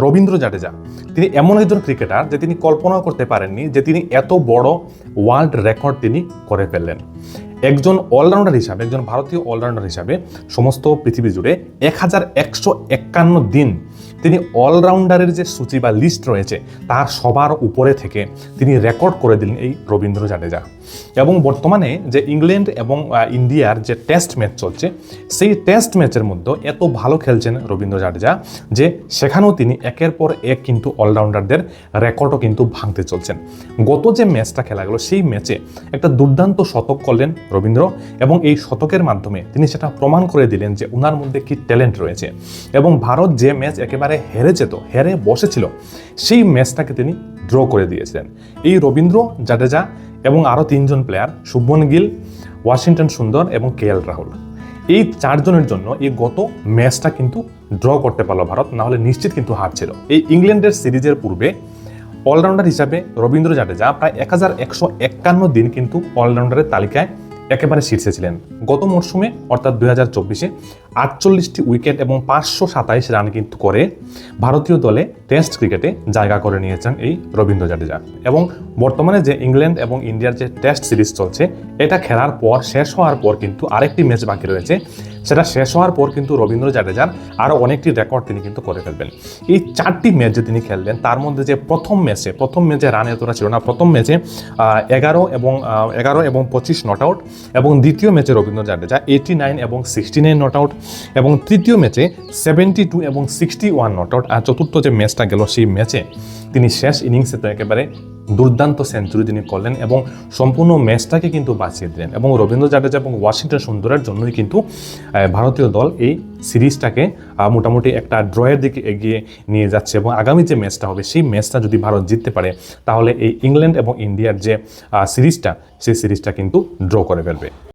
রবীন্দ্র জাডেজা তিনি এমন একজন ক্রিকেটার যে তিনি কল্পনাও করতে পারেননি যে তিনি এত বড় ওয়ার্ল্ড রেকর্ড তিনি করে ফেললেন। একজন অলরাউন্ডার হিসাবে, একজন ভারতীয় অলরাউন্ডার হিসাবে সমস্ত পৃথিবী জুড়ে 1151 দিন তিনি অলরাউন্ডারের যে সূচি বা লিস্ট রয়েছে তার সবার উপরে থেকে তিনি রেকর্ড করে দিলেন এই রবীন্দ্র জাডেজা। এবং বর্তমানে যে ইংল্যান্ড এবং ইন্ডিয়ার যে টেস্ট ম্যাচ চলছে সেই টেস্ট ম্যাচের মধ্যে এত ভালো খেলছেন রবীন্দ্র জাডেজা যে সেখানেও তিনি একের পর এক কিন্তু অলরাউন্ডারদের রেকর্ডও কিন্তু ভাঙতে চলছেন। গত যে ম্যাচটা খেলা গেল সেই ম্যাচে একটা দুর্দান্ত শতক করলেন রবীন্দ্র এবং এই শতকের মাধ্যমে তিনি সেটা প্রমাণ করে দিলেন যে ওনার মধ্যে কি ট্যালেন্ট রয়েছে। এবং ভারত যে ম্যাচ একেবারে হেরে বসেছিল সেই ম্যাচটাকে তিনি ড্র করে দিয়েছিলেন। এই রবীন্দ্র জাডেজা এবং আরও 3 জন প্লেয়ার শুভমন গিল, ওয়াশিংটন সুন্দর এবং KL রাহুল, এই 4 জনের জন্য এই গত ম্যাচটা কিন্তু ড্র করতে পারলো ভারত, না হলে নিশ্চিত কিন্তু হারছিল। এই ইংল্যান্ডের সিরিজের পূর্বে অলরাউন্ডার হিসাবে রবীন্দ্র জাডেজা প্রায় 1151 দিন কিন্তু অলরাউন্ডারের তালিকায় একেবারে শীর্ষে ছিলেন। গত মরশুমে অর্থাৎ 2024-এ 48টি উইকেট এবং 527 রান কিন্তু করে ভারতীয় দলে টেস্ট ক্রিকেটে জায়গা করে নিয়েছেন এই রবীন্দ্র জাডেজা। এবং বর্তমানে যে ইংল্যান্ড এবং ইন্ডিয়ার যে টেস্ট সিরিজ চলছে এটা খেলার পর শেষ হওয়ার পর কিন্তু আরেকটি ম্যাচ বাকি রয়েছে, সেটা শেষ হওয়ার পর কিন্তু রবীন্দ্র জাডেজার আরও অনেকটি রেকর্ড তিনি কিন্তু করে ফেলবেন। এই 4টি ম্যাচ যে তিনি খেললেন তার মধ্যে যে প্রথম ম্যাচে রান এতটা ছিল না, প্রথম ম্যাচে 11 এবং 25 নট আউট, এবং দ্বিতীয় ম্যাচে রবীন্দ্র জাডেজা 89 এবং 69 নট আউট, এবং তৃতীয় ম্যাচে 72 এবং 61 নট আউট, আর চতুর্থ যে ম্যাচটা গেল সেই ম্যাচে তিনি শেষ ইনিংসে তো একেবারে দুর্দান্ত সেঞ্চুরি তিনি করলেন এবং সম্পূর্ণ ম্যাচটাকে কিন্তু বাঁচিয়ে দিলেন। এবং রবীন্দ্র জাডেজা এবং ওয়াশিংটন সুন্দরের জন্যই কিন্তু ভারতীয় দল এই সিরিজটাকে মোটামুটি একটা ড্রয়ের দিকে এগিয়ে নিয়ে যাচ্ছে। এবং আগামী যে ম্যাচটা হবে সেই ম্যাচটা যদি ভারত জিততে পারে তাহলে এই ইংল্যান্ড এবং ইন্ডিয়ার যে সিরিজটা সেই সিরিজটা কিন্তু ড্র করে ফেলবে।